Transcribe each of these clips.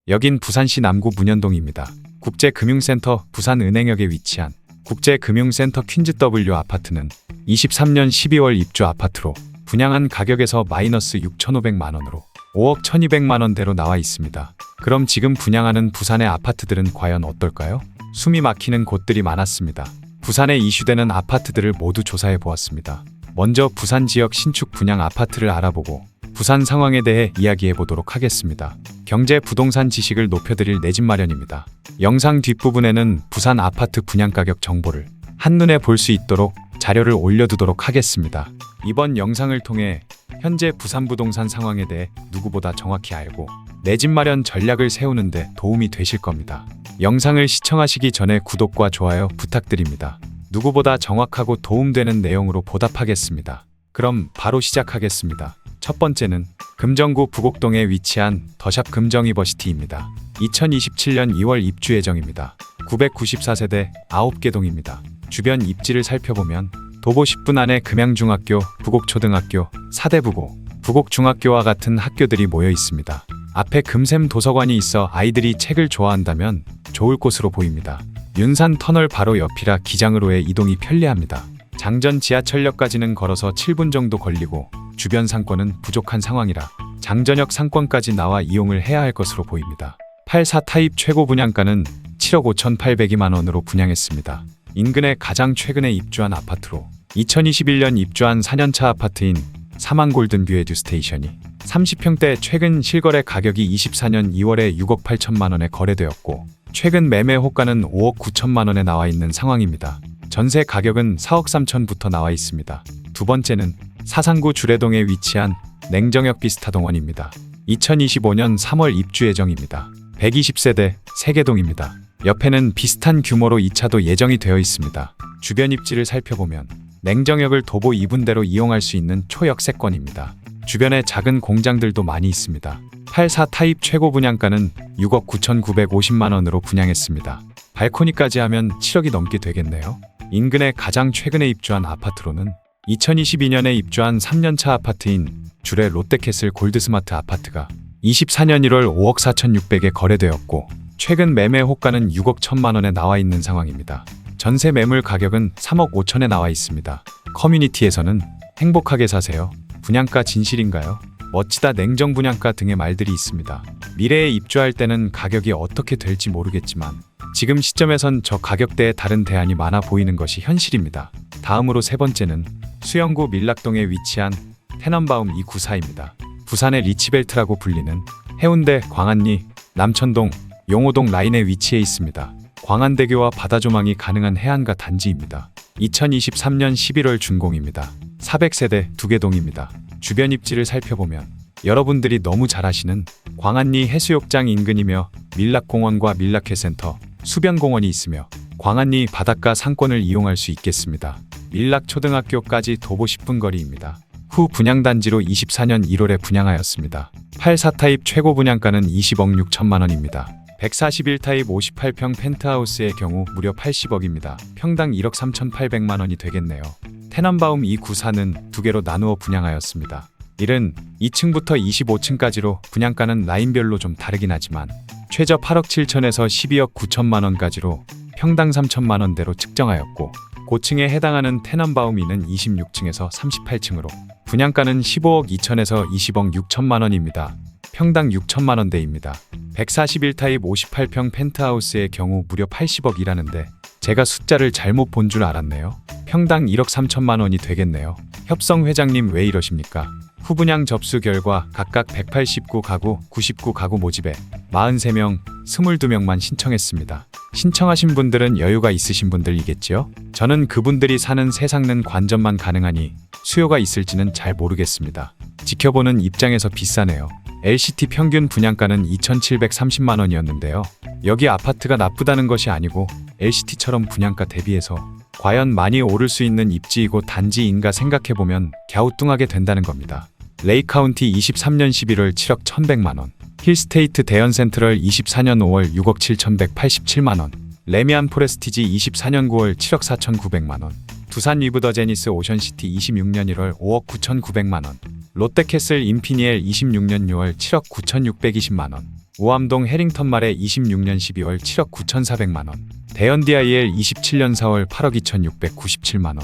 여긴 부산시 남구 문현동입니다. 국제금융센터 부산은행역에 위치한 국제금융센터 퀸즈 W 아파트는 23년 12월 입주 아파트로 분양한 가격에서 마이너스 6,500만원으로 5억 1,200만원대로 나와 있습니다. 그럼 지금 분양하는 부산의 아파트들은 과연 어떨까요? 숨이 막히는 곳들이 많았습니다. 부산에 이슈되는 아파트들을 모두 조사해 보았습니다. 먼저 부산 지역 신축 분양 아파트를 알아보고 부산 상황에 대해 이야기해 보도록 하겠습니다. 경제 부동산 지식을 높여드릴 내 집 마련입니다. 영상 뒷부분에는 부산 아파트 분양 가격 정보를 한눈에 볼 수 있도록 자료를 올려두도록 하겠습니다. 이번 영상을 통해 현재 부산 부동산 상황에 대해 누구보다 정확히 알고 내 집 마련 전략을 세우는 데 도움이 되실 겁니다. 영상을 시청하시기 전에 구독과 좋아요 부탁드립니다. 누구보다 정확하고 도움되는 내용으로 보답하겠습니다. 그럼 바로 시작하겠습니다. 첫 번째는 금정구 부곡동에 위치한 더샵 금정이버시티입니다. 2027년 2월 입주 예정입니다. 994세대 9개 동입니다. 주변 입지를 살펴보면 도보 10분 안에 금양중학교, 부곡초등학교, 사대부고, 부곡중학교와 같은 학교들이 모여 있습니다. 앞에 금샘 도서관이 있어 아이들이 책을 좋아한다면 좋을 곳으로 보입니다. 윤산 터널 바로 옆이라 기장으로의 이동이 편리합니다. 장전 지하철역까지는 걸어서 7분 정도 걸리고 주변 상권은 부족한 상황이라 장전역 상권까지 나와 이용을 해야 할 것으로 보입니다. 84 타입 최고 분양가는 7억 5,802만원으로 분양했습니다. 인근에 가장 최근에 입주한 아파트로 2021년 입주한 4년차 아파트인 사만 골든뷰 에듀스테이션이 30평대 최근 실거래 가격이 24년 2월에 6억 8천만원에 거래되었고 최근 매매 호가는 5억 9천만원에 나와 있는 상황입니다. 전세 가격은 4억 3천부터 나와 있습니다. 두 번째는 사상구 주례동에 위치한 냉정역 비스타동원입니다. 2025년 3월 입주 예정입니다. 120세대 3개 동입니다. 옆에는 비슷한 규모로 2차도 예정이 되어 있습니다. 주변 입지를 살펴보면 냉정역을 도보 2분대로 이용할 수 있는 초역세권입니다. 주변에 작은 공장들도 많이 있습니다. 84 타입 최고 분양가는 6억 9,950만원으로 분양했습니다. 발코니까지 하면 7억이 넘게 되겠네요. 인근에 가장 최근에 입주한 아파트로는 2022년에 입주한 3년차 아파트인 주례 롯데캐슬 골드스마트 아파트가 24년 1월 5억 4,600에 거래되었고 최근 매매 호가는 6억 1천만원에 나와 있는 상황입니다. 전세 매물 가격은 3억 5천에 나와 있습니다. 커뮤니티에서는 행복하게 사세요. 분양가 진실인가요? 멋지다 냉정 분양가 등의 말들이 있습니다. 미래에 입주할 때는 가격이 어떻게 될지 모르겠지만 지금 시점에선 저 가격대에 다른 대안이 많아 보이는 것이 현실입니다. 다음으로 세 번째는 수영구 밀락동에 위치한 테넌바움 294입니다. 부산의 리치벨트라고 불리는 해운대, 광안리, 남천동, 용호동 라인에 위치해 있습니다. 광안대교와 바다조망이 가능한 해안가 단지입니다. 2023년 11월 준공입니다. 400세대 2개 동입니다. 주변 입지를 살펴보면 여러분들이 너무 잘 아시는 광안리 해수욕장 인근이며 밀락공원과 밀락회센터, 수변공원이 있으며 광안리 바닷가 상권을 이용할 수 있겠습니다. 밀락초등학교까지 도보 10분 거리입니다. 후 분양단지로 24년 1월에 분양하였습니다. 84 타입 최고 분양가는 20억 6천만원입니다. 141 타입 58평 펜트하우스의 경우 무려 80억입니다. 평당 1억 3,800만원이 되겠네요. 테넌바움 294는 2개로 나누어 분양하였습니다. 1은 2층부터 25층까지로 분양가는 라인별로 좀 다르긴 하지만 최저 8억 7천에서 12억 9천만원까지로 평당 3천만원대로 측정하였고 고층에 해당하는 테넌바움 2는 26층에서 38층으로 분양가는 15억 2천에서 20억 6천만원입니다. 평당 6천만원대입니다. 141 타입 58평 펜트하우스의 경우 무려 80억이라는데 제가 숫자를 잘못 본 줄 알았네요. 평당 1억 3천만원이 되겠네요. 협성 회장님 왜 이러십니까? 후분양 접수 결과 각각 189가구, 99가구 모집에 43명, 22명만 신청했습니다. 신청하신 분들은 여유가 있으신 분들이겠지요? 저는 그분들이 사는 세상는 관전만 가능하니 수요가 있을지는 잘 모르겠습니다. 지켜보는 입장에서 비싸네요. LCT 평균 분양가는 2,730만원이었는데요. 여기 아파트가 나쁘다는 것이 아니고 LCT처럼 분양가 대비해서 과연 많이 오를 수 있는 입지이고 단지인가 생각해보면 갸우뚱하게 된다는 겁니다. 레이카운티 23년 11월 7억 1,100만원, 힐스테이트 대연센트럴 24년 5월 6억 7,187만원, 레미안 포레스티지 24년 9월 7억 4,900만원, 두산 리브더제니스 오션시티 26년 1월 5억 9,900만원, 롯데캐슬 인피니엘 26년 6월 7억 9,620만원, 오암동 해링턴 말에 26년 12월 7억 9,400만 원, 대연 DIL 27년 4월 8억 2,697만 원.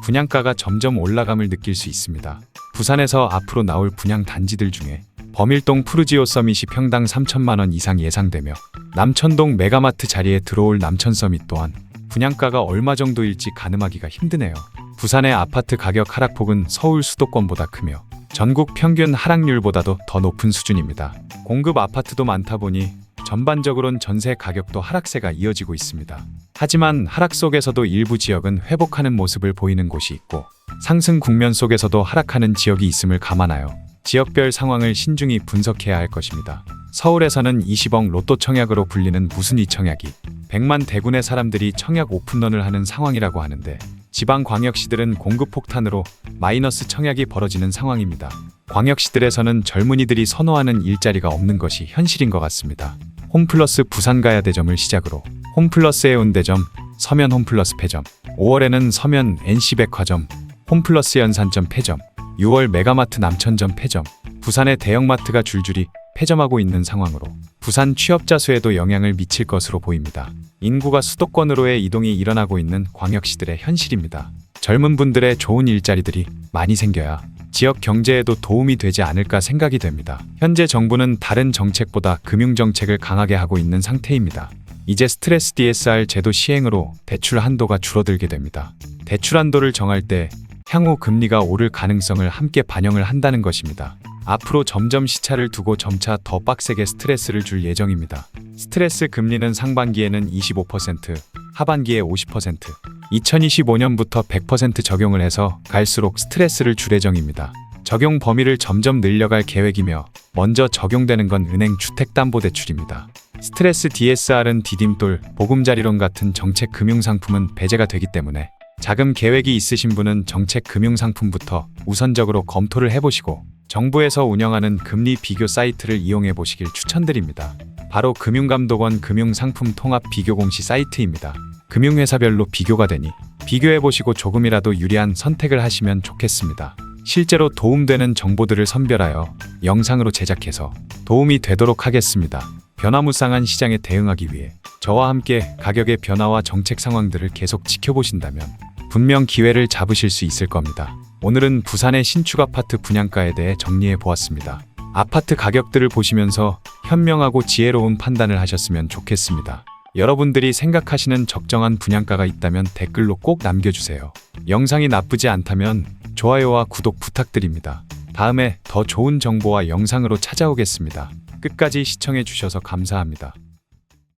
분양가가 점점 올라감을 느낄 수 있습니다. 부산에서 앞으로 나올 분양 단지들 중에 범일동 푸르지오 서밋이 평당 3천만 원 이상 예상되며 남천동 메가마트 자리에 들어올 남천 서밋 또한 분양가가 얼마 정도일지 가늠하기가 힘드네요. 부산의 아파트 가격 하락폭은 서울 수도권보다 크며 전국 평균 하락률보다도 더 높은 수준입니다. 공급 아파트도 많다 보니 전반적으론 전세 가격도 하락세가 이어지고 있습니다. 하지만 하락 속에서도 일부 지역은 회복하는 모습을 보이는 곳이 있고 상승 국면 속에서도 하락하는 지역이 있음을 감안하여 지역별 상황을 신중히 분석해야 할 것입니다. 서울에서는 20억 로또 청약으로 불리는 무순위 청약이 100만 대군의 사람들이 청약 오픈런을 하는 상황이라고 하는데 지방광역시들은 공급 폭탄으로 마이너스 청약이 벌어지는 상황입니다. 광역시들에서는 젊은이들이 선호하는 일자리가 없는 것이 현실인 것 같습니다. 홈플러스 부산가야대점을 시작으로 홈플러스 해운대점, 서면 홈플러스 폐점, 5월에는 서면 NC백화점, 홈플러스 연산점 폐점, 6월 메가마트 남천점 폐점, 부산의 대형마트가 줄줄이 폐점하고 있는 상황으로 부산 취업자 수에도 영향을 미칠 것으로 보입니다. 인구가 수도권으로의 이동이 일어나고 있는 광역시들의 현실입니다. 젊은 분들의 좋은 일자리들이 많이 생겨야 지역 경제에도 도움이 되지 않을까 생각이 됩니다. 현재 정부는 다른 정책보다 금융정책을 강하게 하고 있는 상태입니다. 이제 스트레스 DSR 제도 시행으로 대출 한도가 줄어들게 됩니다. 대출 한도를 정할 때 향후 금리가 오를 가능성을 함께 반영을 한다는 것입니다. 앞으로 점점 시차를 두고 점차 더 빡세게 스트레스를 줄 예정입니다. 스트레스 금리는 상반기에는 25%, 하반기에 50%, 2025년부터 100% 적용을 해서 갈수록 스트레스를 줄 예정입니다. 적용 범위를 점점 늘려갈 계획이며 먼저 적용되는 건 은행 주택담보대출입니다. 스트레스 DSR은 디딤돌, 보금자리론 같은 정책 금융상품은 배제가 되기 때문에 자금 계획이 있으신 분은 정책 금융상품부터 우선적으로 검토를 해보시고 정부에서 운영하는 금리 비교 사이트를 이용해 보시길 추천드립니다. 바로 금융감독원 금융상품 통합 비교 공시 사이트입니다. 금융회사별로 비교가 되니 비교해보시고 조금이라도 유리한 선택을 하시면 좋겠습니다. 실제로 도움되는 정보들을 선별하여 영상으로 제작해서 도움이 되도록 하겠습니다. 변화무쌍한 시장에 대응하기 위해 저와 함께 가격의 변화와 정책 상황들을 계속 지켜보신다면 분명 기회를 잡으실 수 있을 겁니다. 오늘은 부산의 신축 아파트 분양가에 대해 정리해 보았습니다. 아파트 가격들을 보시면서 현명하고 지혜로운 판단을 하셨으면 좋겠습니다. 여러분들이 생각하시는 적정한 분양가가 있다면 댓글로 꼭 남겨주세요. 영상이 나쁘지 않다면 좋아요와 구독 부탁드립니다. 다음에 더 좋은 정보와 영상으로 찾아오겠습니다. 끝까지 시청해 주셔서 감사합니다.